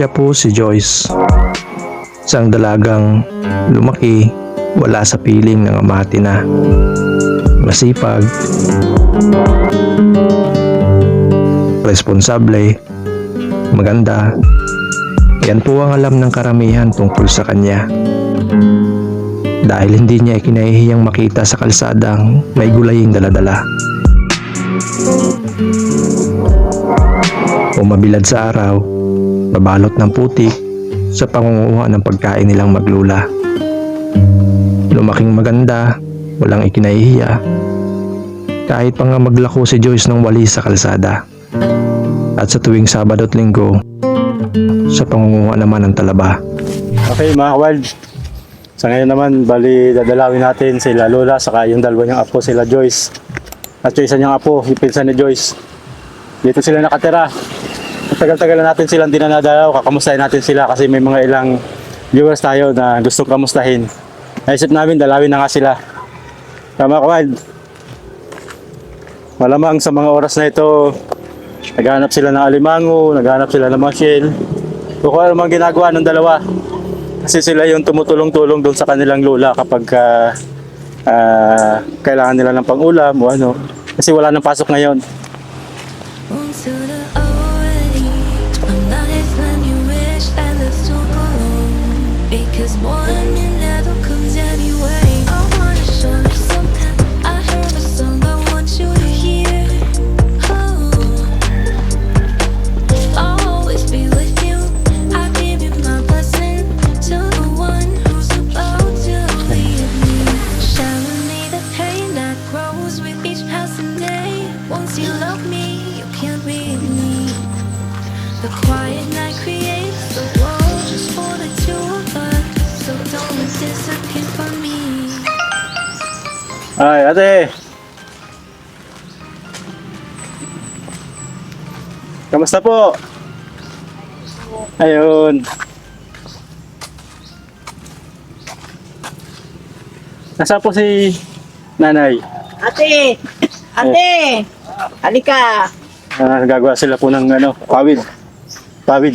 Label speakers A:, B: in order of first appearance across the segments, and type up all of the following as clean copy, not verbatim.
A: Siya po si Joyce, isang dalagang lumaki wala sa piling ng amati na. Masipag, responsable, maganda. Yan po ang alam ng karamihan tungkol sa kanya. Dahil hindi niya ikinahihiyang makita sa kalsadang may gulaying daladala. O mabilad sa araw, babalot ng putik sa pangunguha ng pagkain nilang maglula. Lumaking maganda, walang ikinahihiya. Kahit pa nga maglako si Joyce ng walis sa kalsada. At sa tuwing Sabado at Linggo, sa pangunguha naman ng talaba.
B: Okay mga wild, sa ngayon naman bali dadalawin natin sila Lola saka yung dalawa niyang apo sila Joyce. At yung isa niyang apo, yung pinsan ni Joyce. Dito sila nakatira. Tagal-tagal na natin silang dinadalaw, kakamustahin natin sila kasi may mga ilang viewers tayo na gustong kamustahin. Naisip namin dalawin na nga sila. Tama ka wild. Malamang sa mga oras na ito naghahanap sila ng alimango, naghahanap sila ng mga shell. O kung ano mang ginagawa ng dalawa. Kasi sila yung tumutulong-tulong doon sa kanilang lola kapag kailangan nila ng pang-ulam o ano. Kasi wala nang pasok ngayon. Ay, ate. Kamusta po? Ayun. Nasa po si nanay?
C: Ate! Ate! Halika!
B: Nagagawa sila po ng pawid. Pawid.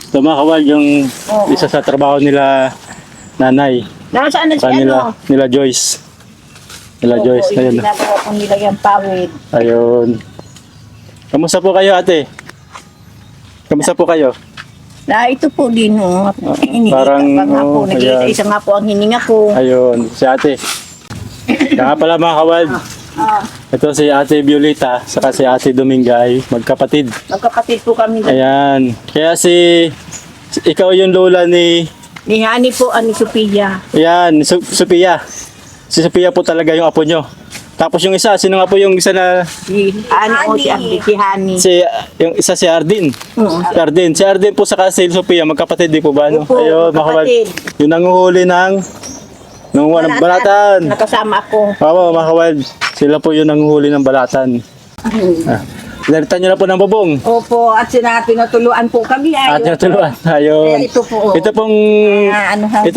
B: Ito mga kawal, yung isa sa trabaho nila nanay.
C: Nasaan na si
B: Nila Joyce. Nila Joyce. Ayun.
C: Ginagawa kong nilagyan pawid.
B: Ayun. Kamusta po kayo ate? Kamusta po kayo?
C: Ito po din
B: Parang,
C: isa nga po ang hininga ko.
B: Ayun, si ate. Kaya pala mga kawal. Ito si ate Violeta, saka si ate Dominga ay magkapatid.
C: Magkapatid po kami.
B: Ayan. Kaya ikaw yung lola ni
C: Hani po, ni Sophia.
B: Ayan, Sophia. Si Sophia po talaga yung apo nyo. Tapos yung isa, sino nga po yung isa na...
C: Si Hani.
B: Yung isa si Ardin. Si Ardin. Si Ardin po saka si Sophia, magkapatid di po ba? No?
C: Opo,
B: ayun,
C: magkapatid.
B: Yung nanguhuli ng balatan.
C: Nakasama ako.
B: Oo, mga kawal. Sila po yung nanguhuli ng balatan. Pinalitan nyo na po ng bubong.
C: Opo, at tinutuluan po kami.
B: At tinutuluan. Ayun.
C: Ito po.
B: Ito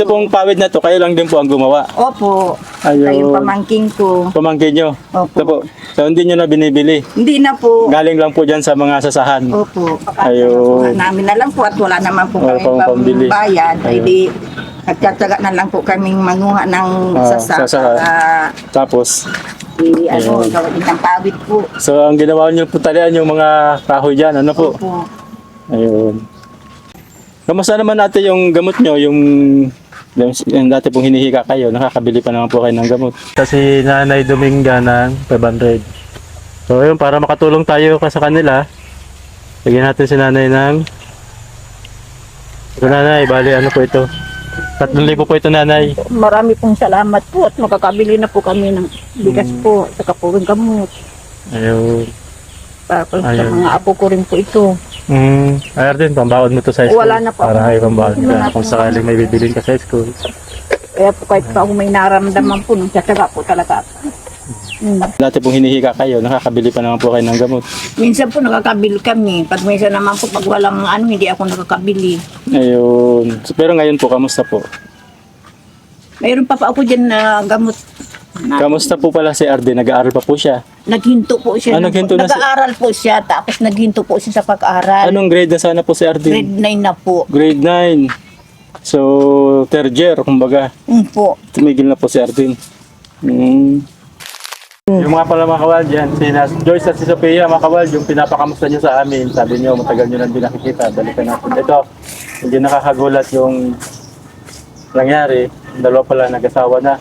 B: pong pawid na to, kayo lang din po ang gumawa.
C: Opo.
B: Ayun.
C: Kayong pamangking ko.
B: Pamangkin nyo.
C: Opo.
B: Ito po. So hindi nyo na binibili.
C: Hindi na po.
B: Galing lang po dyan sa mga sasahan.
C: Opo.
B: Ayun.
C: Namin na lang po at wala naman po
B: Wala
C: kami
B: pang pambili.
C: pambayad. Ay
B: Ayun.
C: di, nagtataga na lang po kaming manguha ng
B: sasa. Tapos,
C: gawin ng pawid po.
B: so ang ginawa nyo po talian yung mga kahoy dyan. Ano po?
C: Opo.
B: Ayun. Kamusta naman natin yung gamot nyo? Yung dati pong hinihika kayo, nakakabili pa naman po kayo ng gamot. Kasi Nanay Dominga ng 500. So yun, para makatulong tayo sa kanila, lagyan natin si Nanay ng... Ito Nanay, bali ano po ito? 3,000 po ito Nanay.
C: Marami pong salamat po at makakabili na po kami ng bigas po sa kapurong gamot.
B: Ayun.
C: Tapos sa
B: Ayun.
C: mga apo ko rin po ito.
B: Ay din, pambaon mo to sa school.
C: Wala na po.
B: Para kayo pambaon
C: Wala
B: ka kung
C: po.
B: sakaling may bibilin ka sa school.
C: Kaya po kahit pa ako may naramdaman po, nagtataga po talaga ako.
B: Dati pong hinihika kayo, nakakabili pa naman po kayo ng gamot.
C: Minsan po nakakabili kami. Pag minsan naman po, pag walang hindi ako nakakabili.
B: Ayun. So, pero ngayon po, kamusta po?
C: Mayroon pa ako dyan na gamot.
B: Kamusta po pala si RD? Nag-aaral pa po siya?
C: Naghinto po siya.
B: Naghinto na
C: Nag-aaral po siya, tapos naghinto po siya sa pag-aaral.
B: Anong grade na sana po si RD?
C: Grade 9 na po.
B: Grade 9. So, third year, kumbaga.
C: Po.
B: Tumigil na po si Ardin. Yung mga pala mga kawal dyan, si Joyce at si Sophia, mga kawal, yung pinapakamusta nyo sa amin, sabi nyo, matagal nyo nang di nakikita, balikan natin. Ito, hindi nakakagulat yung nangyari. Dalawa pala nag-asawa na.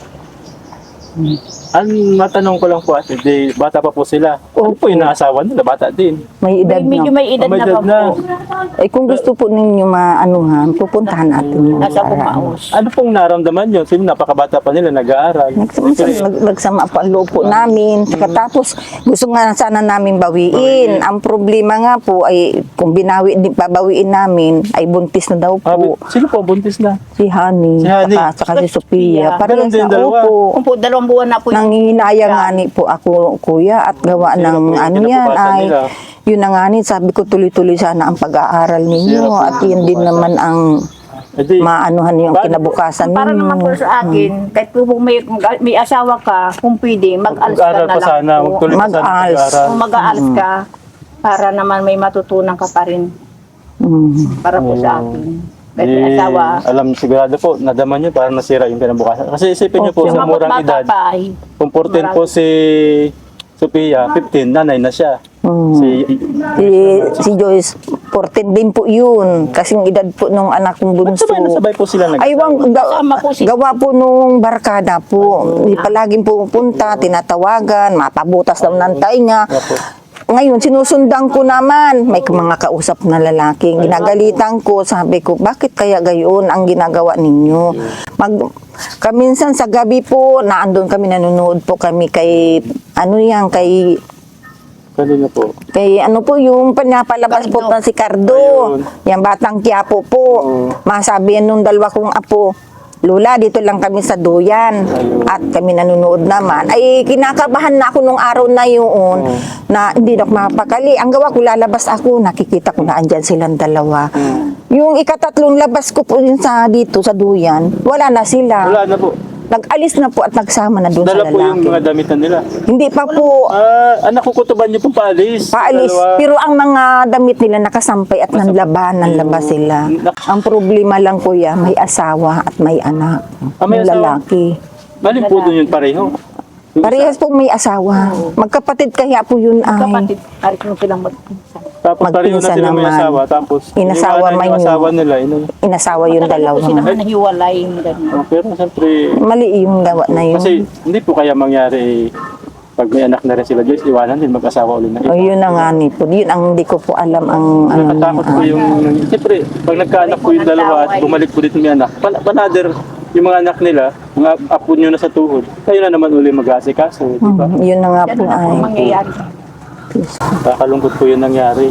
B: Ang matanong ko lang po, at hindi, bata pa po sila. Ano po yung naasawa nila? Bata din.
D: May edad
C: Medyo
D: na.
C: may edad
B: May
C: na
B: edad
C: pa
B: na.
C: po.
D: Eh kung gusto po ninyo maanuhan, pupuntahan natin yun.
C: Nasa Bumaos.
B: Ano pong naramdaman nyo? Sino napakabata pa nila, nag-aaral.
D: Nagsama pa ang loob po namin. Tapos gusto nga sana namin bawiin. Ang problema nga po ay kung babawiin namin ay buntis na daw po.
B: Sino po buntis na?
D: Si Honey,
B: Si Honey.
D: saka si Sophia.
B: Ganun din,
D: Parehas na
B: dalawa.
D: opo.
C: Po, 2 buwan na po yung
D: Nangihinayang nga ni po ako, kuya, at gawa
B: Sino
D: ng
B: po yung
D: ano yan
B: kinabukasan
D: ay,
B: nila?
D: yun na nga ni, sabi ko tuloy-tuloy sana ang pag-aaral ninyo
B: Sino po
D: at yun din naman ang
B: Edi,
D: maanuhan yung
B: Paano
D: kinabukasan
C: para naman po
D: ninyo.
C: sa akin, kahit po kung may asawa ka, kung pwede, mag-alas ka
B: mag-aaral
C: na
B: pa
C: lang
B: sana.
C: po.
B: Magtuloy pa sana
D: Mag-aals.
B: mag-aaral.
C: Kung mag-aalas ka, para naman may matutunan ka pa rin para po sa akin. Kahit may asawa,
B: Alam sigurado po, nadama nyo para nasira yung kinabukasan. Kasi isipin nyo po, sa
C: sumabot
B: murang
C: bata
B: edad,
C: pa ay
B: kung 14 po si Sophia, 15, nanay na siya. Si,
D: Si Joyce, 14 din po yun. Kasing edad po nung anak kong bunso.
B: sabay na sabay po sila
D: Ay,
C: Kasama po si-
D: gawa po nung barkada po. Hindi palaging pupunta, tinatawagan, mapabutas daw ng tainga. Ngayon, sinusundan ko naman. May mga kausap na lalaki. Ginagalitan ko, sabi ko, bakit kaya gayon ang ginagawa ninyo? Kaminsan sa gabi po, naandun kami, nanonood po kami kay,
B: kanina po.
D: kay ano po yung pinapalabas po na si Cardo.
B: Ayun.
D: Yung batang Quiapo po. Masabi yan nung dalawa kong apo, Lola, dito lang kami sa Duyan. At kami nanonood naman. Ay, kinakabahan na ako nung araw na yun na hindi na ako mapakali. Ang gawa ko, lalabas ako, nakikita ko na andyan silang dalawa. Yung ikatatlong labas ko po yun dito sa Duyan, wala na sila.
B: Wala na po.
D: Nag-alis na po at nagsama na doon sa
B: Dala po yung
D: lalaki.
B: mga damitan nila.
D: Hindi pa po.
B: Anak ko kutuban nyo po paalis.
D: Paalis.
B: Dalawa.
D: Pero ang mga damit nila nakasampay at nanlabas sila. Ang problema lang kuya, may asawa at may anak.
B: May
D: Yung
B: asawa?
D: lalaki.
B: Maling po doon yun pareho. Yung
D: Parehas po may asawa. Magkapatid kaya po yun ay.
C: kapatid, arit mo silang magpinsan.
B: Tapos pareho na
D: magpinsan
B: sila may
D: naman.
B: asawa. Tapos
D: Inasawa
B: iniwanan
D: man
B: yung
D: yun.
B: asawa nila.
D: Inasawa yung
C: Matagal
D: dalawa.
C: po sila nahiwalay. Ganun.
B: Pero siyempre,
D: Mali yung gawa na yun.
B: kasi hindi po kaya mangyari pag may anak na rin sila Joyce, iwanan din mag-asawa ulit na.
D: O yun na nga ni po. Yun ang hindi ko po alam ang ano.
B: Nakatakot po yung, siyempre, pag nagkaanak po yung dalawa at bumalik po dito may anak, panader yung mga anak nila, mga apo nyo na sa tuhod, kayo na naman uli mag-aasikaso, di ba?
D: Yun na nga po
C: Ganun na po
D: ay.
C: mangyayari.
B: Kakalungkot po yun nangyari.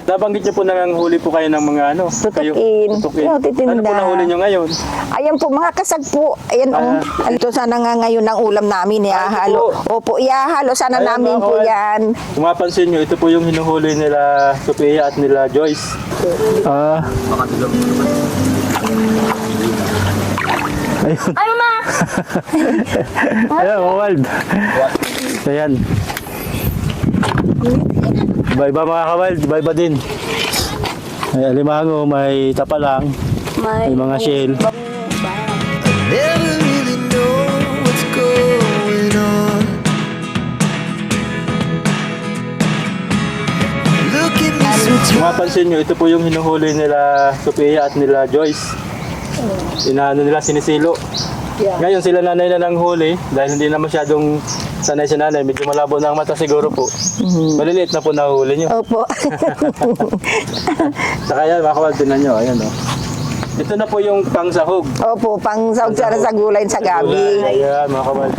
B: Nabanggit niyo po na huli po kayo ng mga ano?
D: Tutukin.
B: Tutukin.
D: Yo, titinda.
B: Ano po nahuli niyo ngayon?
D: Ayan po, mga kasag po. Ayan, ito sana nga ngayon ang ulam namin. Ihahalo. Opo, ihahalo sana
B: Ayan,
D: namin
B: mga
D: po
B: kawan.
D: yan.
B: Kung mapansin nyo, ito po yung hinuhuli nila Sophia at nila Joyce. Ayun.
C: Ay, ma!
B: Ayan, Wald. Ayan. Iba-iba mga kawald, iba-iba din. May alimango, may tapalang, may mga shell.
E: Never really know what's going on. Look at me
B: Kung mapansin nyo, ito po yung hinuhuli nila Sophia at nila Joyce. Inaano nila, sinisilo. Ngayon sila nanay na nang huli dahil hindi na masyadong sanay si nanay. Medyo malabo na ang mata siguro po. Maliliit na po nahuli nyo.
D: Opo.
B: Saka yan, mga kawal, tinan nyo. Ayan, oh. Ito na po yung pangsahog.
D: Opo, pang sahog sana sa gulay sa gabi.
B: Ayan, mga kawal.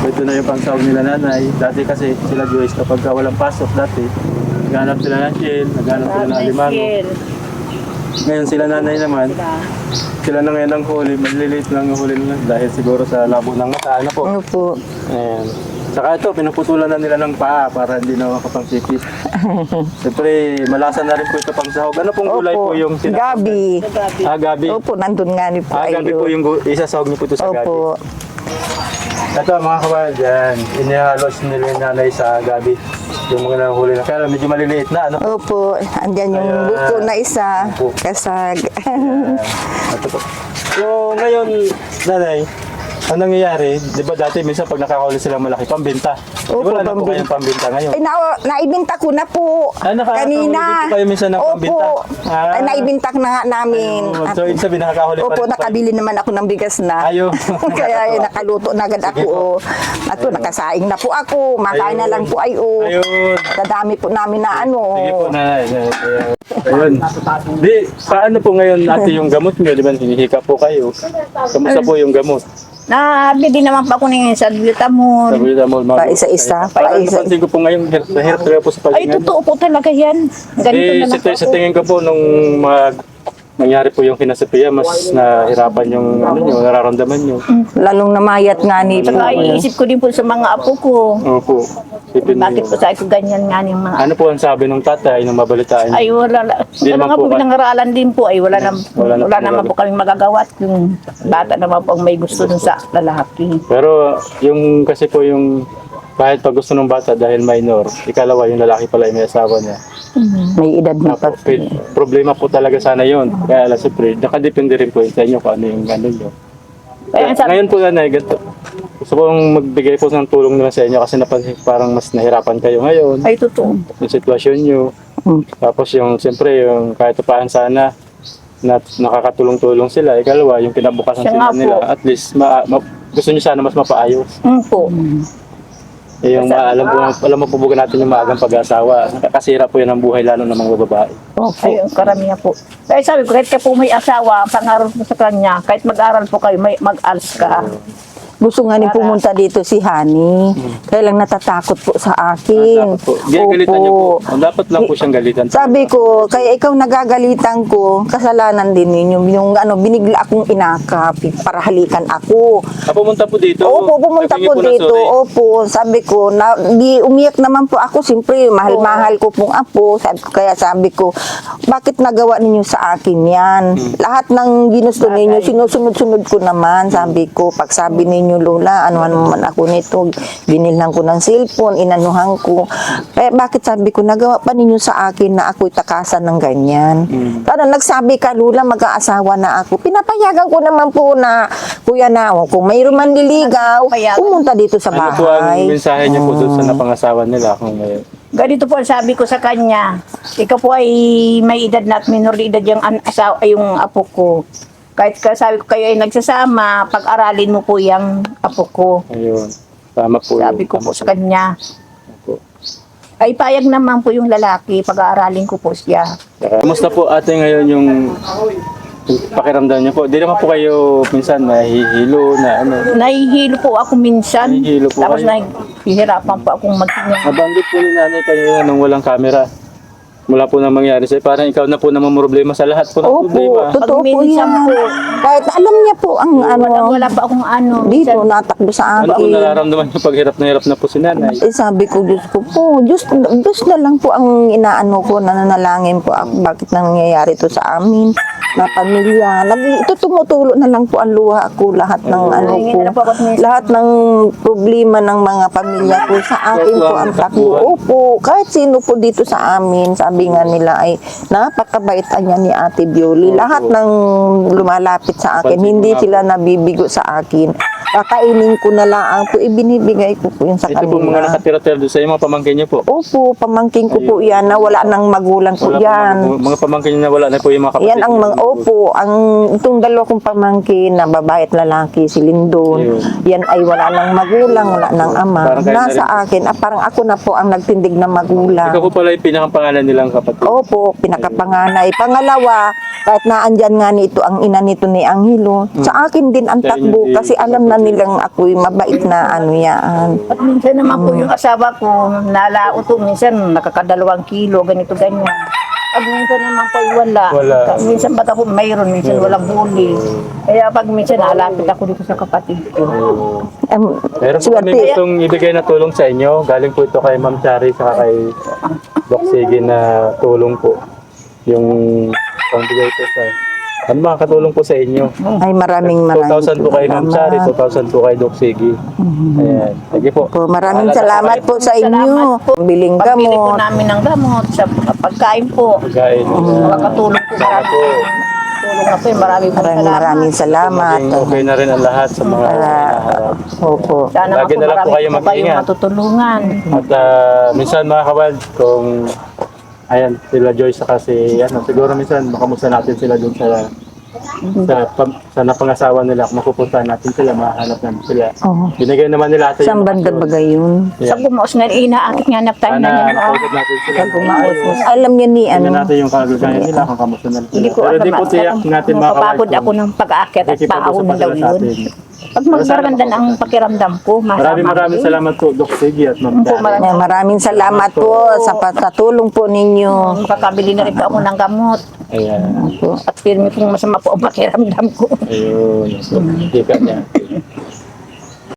B: Ito na yung pangsahog nila nanay. Dati kasi sila Joyce kapag walang pasok dati, naghanap sila ng shell, naghanap sila ng alimango. Ngayon sila nanay naman, sila na ngayon ang huli, maliliit lang ang huli nila dahil siguro sa labo ng mata. Ano po?
D: Opo.
B: Ayan. Saka ito, pinuputulan na nila ng paa para hindi na makapangsipit. Siyempre, malasa na rin po ito pang sahog. Ano pong gulay po yung
D: Gabi.
B: gabi.
D: Opo, nandun nga ni po.
B: Gabi po yung isasahog niyo po ito sa gabi.
D: Opo.
B: Ito mga kabayan, dyan. Inihalos nila yung nanay sa gabi. Yung mga nahuli na. Kaya medyo maliliit na, ano?
D: Opo, andyan yung
B: Ayan.
D: buko na isa.
B: Buko.
D: Kasag.
B: Ito po. So, ngayon, nanay, ang nangyayari, di ba dati minsan pag nakakahuli sila malaki, pambenta. Di
D: Opo,
B: ba wala na po
D: pambenta.
B: kayong pambenta ngayon?
D: Ay, naibinta ko na po.
B: Nakakahuli
D: Kanina.
B: din po kayo minsan ng pambenta?
D: Opo. Ay, naibinta na nga namin.
B: So, ibig sabihin nakakahuli pa
D: Opo,
B: rin po kayo.
D: nakabili naman ako ng bigas na.
B: Ayo.
D: Kaya ay, nakaluto na agad ako. Oh. Ako, nakasaing na po ako. Makain na lang po ay oh.
B: Ayun.
D: Dadami po namin na ano.
B: Sige po, nanay. Ayun. Di, paano po ngayon natin yung gamot nyo? Di ba, hinihika po kayo. Kamusta po yung gamot?
C: Nabili naman pa ako ng salbutamol.
B: Sabi na mo,
D: Pa isa-isa.
B: Parang
D: Pa isa.
B: napansin ko po ngayon, hirap talaga po sa
C: Ay,
B: paghinga.
C: totoo po talaga yan. Ganito na lang po
B: Sa
C: ako.
B: tingin ko po, nung nangyari po yung kinasapia, mas nahirapan yung ano nyo, nararamdaman nyo.
D: Lalong namayat nga ni po.
C: Saka iisip ko din po sa mga apo ko.
B: Opo. Sipin
C: Bakit po
B: nyo.
C: sa ko ganyan nga yung mga
B: Ano po ang sabi ng tatay nung mabalitaan?
C: ay wala
B: Di
C: ano
B: naman
C: nga
B: po
C: po
B: ka-
C: pinangaralan din po ay wala
B: Wala na po
C: naman po kami magagawa at yung bata naman po ang may gusto dun sa lalaki.
B: Pero yung kasi po yung kahit pag gusto ng bata dahil minor, ikalawa yung lalaki pala ay may asawa niya.
D: May edad na pa.
B: Problema po talaga sana yun. Kaya alam siyempre, nakadepende rin po yun sa inyo kung ano yung ano nyo.
C: Kaya sabi,
B: Ngayon po nanay, ganito. Gusto kong magbigay po ng tulong naman sa inyo kasi napansin ko parang mas nahirapan kayo ngayon.
C: ay totoo.
B: Yung sitwasyon nyo. Tapos yung siyempre yung kahit paan sana na nakakatulong-tulong sila. Ikalawa, yung kinabukasan
C: Siya
B: sila
C: nga po.
B: nila. At least gusto nyo sana mas mapaayos.
C: Po.
B: Eh, yung alam mo po natin yung maagang pag-asawa. Nakakasira po yan ang buhay lalo ng mga babae.
C: Ay, karamihan po. Kaya sabi ko, kahit ka po may asawa, ang pangarap mo sa kanya, kahit mag-aral po kayo, mag-ALS ka.
D: Gusto nga ni pumunta dito si Hani. Kaya lang natatakot po sa akin.
B: Dapat po. Galitan niyo po. Dapat lang po siyang galitan.
D: Sabi ko, kaya ikaw nagagalitan ko, kasalanan din ninyo. Yung ano, binigla akong inakap para halikan ako.
B: Pumunta po dito.
D: Opo, pumunta
B: Naghingi
D: po
B: ng
D: dito.
B: sorry.
D: Opo, sabi ko, di umiyak naman po ako. Siyempre, mahal-mahal ko pong apo. Kaya sabi ko, bakit nagawa ninyo sa akin yan? Lahat ng ginusto ninyo, sinusunod-sunod ko naman. Sabi ko, pag sabi ninyo, Lola, anuhan mo man ako nito, binilhan ko ng cellphone, inanuhan ko. Eh, bakit sabi ko, nagawa pa ninyo sa akin na ako'y takasan ng ganyan? Parang nagsabi ka, Lola, mag-aasawa na ako. Pinapayagan ko naman po na, Kuya Nao, kung mayroon man niligaw, pumunta dito sa
B: Ano po ang
D: bahay.
B: mensahe niyo po doon sa napangasawa nila? Kung may...
C: Ganito po ang sabi ko sa kanya, ikaw po ay may edad na at minor de edad yung asawa, yung apo ko. Kahit sabi ko kayo ay nagsasama, pag-aralin mo po yung apo ko.
B: Ayun. Tama po
C: Sabi
B: yun.
C: ko po sa kanya.
B: Opo.
C: Ay payag naman po yung lalaki, pag-aaralin ko po siya.
B: Kamusta po ate ngayon yung pakiramdam niyo po? Di naman po kayo minsan nahihilo na ano.
C: Nahihilo po ako minsan,
B: Nahihilo po
C: tapos
B: kayo?
C: nahihirapan po akong magtingin.
B: Nabanggit po ni nanay kanina nung walang camera. Mula po na mangyari sa'yo, parang ikaw na po naman problema sa lahat po ng
D: Opo,
B: problema.
D: totoo
C: Pag
D: po
C: minsan
D: yan.
C: po,
D: Kahit alam niya po ang ano,
C: wala pa akong ano.
D: dito,
C: minsan-
D: natakbo sa
B: Ano po
D: akin.
B: nararamdaman niyo pag hirap na po si nanay?
D: Eh, sabi ko, Diyos ko po, Diyos na lang po ang inaano ko, nananalangin po ako, bakit nangyayari to sa amin, na pamilya. Ito tumutulo na lang po ang luha ko, lahat ng ano ko, lahat ng problema ng mga pamilya ko, sa akin po ang takbo. Opo, kahit sino po dito sa amin, sabi nga nila ay, napakabaitan niya ni Ate Bioli. Lahat ng lumalapit sa akin, hindi sila nabibigo sa akin. Kakainin ko na lang po, ibinibigay ko po yun sa
B: Ito po mga
D: kanila.
B: nakatira-tira doon sa iyo, mga pamangkin niyo po.
D: Opo, pamangkin ko po yan na wala nang magulang po
B: Wala po
D: yan.
B: mga pamangkin niyo na wala na po yung mga kapatid.
D: Yan ang mga, opo, itong dalawa kong pamangkin na babae at lalaki, si Lindon, yan ay wala nang magulang, wala nang ama.
B: Parang kayo na
D: Nasa akin, parang ako na po ang nagtindig na magulang.
B: Ikaw po pala yung pinakapangalan nilang kapatid.
D: Opo, pinakapanganay. Pangalawa, kahit naandyan nga nito ang ina nito ni Angelo, sa akin din ang
B: Sa inyo
D: takbo
B: din.
D: kasi alam na nilang ako'y mabait na ano yan.
C: At minsan naman po yung asawa ko, nalauto, minsan nakakadalawang kilo, ganito, ganyan. Pag minsan naman po wala.
B: Wala.
C: Minsan ba't ako mayroon, minsan walang huli. Kaya pag minsan naalapit ako dito sa kapatid ko.
B: Meron po kami
D: Swerte.
B: gustong ibigay na tulong sa inyo. Galing po ito kay Ma'am Chari saka kay Doc Sige na tulong po. Yung pangbigay ko sa Ano makakatulong po sa inyo?
D: Ay, maraming
B: 2,000 po kay Ma'am Sari, 2,000 po kay Doc Sige. Ayan. Sige po.
D: Po, maraming
B: Bahala na
D: salamat
B: kayo.
D: po sa inyo.
C: Salamat po.
D: Biling
C: Pambili po
D: gamot.
C: namin ng gamot sa pagkain po.
B: Pagkain.
C: Makakatulong po
B: Sana po.
C: Tulong na po. Maraming
D: salamat.
B: Maging okay na rin ang lahat sa mga hinaharap.
D: Opo.
C: Sana
B: Lagi na lang po kayo
C: marami po kayong
B: mag-ingat.
C: matutulungan.
B: At minsan mga kawild, kung ayan, sila Joyce saka si siguro minsan makamusta natin sila dun sa napangasawa nila. Kung mapupuntahan natin sila, mahanap natin sila.
D: Oo.
B: Binigay naman nila ito
D: Saan banda ba gayon?
C: Sa gumaos na inaakit nga na tayo
B: Sana
C: na niya.
B: makausap natin sila.
D: Alam niya ni
B: Tingnan
D: ano.
B: natin yung kagagayan nila kung kamusta na sila.
C: Hindi ko
B: Pero
C: alam.
B: di po tiyak natin mga
C: Mapapagod
B: kawild
C: ako ng pag-aakit at paahon
B: nakikipag-usap
C: daw
B: sila sa
C: yun.
B: atin.
C: Pag magbaranda na ang pakiramdam ko,
B: Maraming salamat po, Doc Sige at Ma'am
C: Po,
B: Karen.
D: Maraming salamat po sa patulong po ninyo.
C: Makakabili na rin po ako ng gamot.
B: Ayan.
C: At firme kung masama po ang pakiramdam ko.
B: Ayun. Hindi ka niya.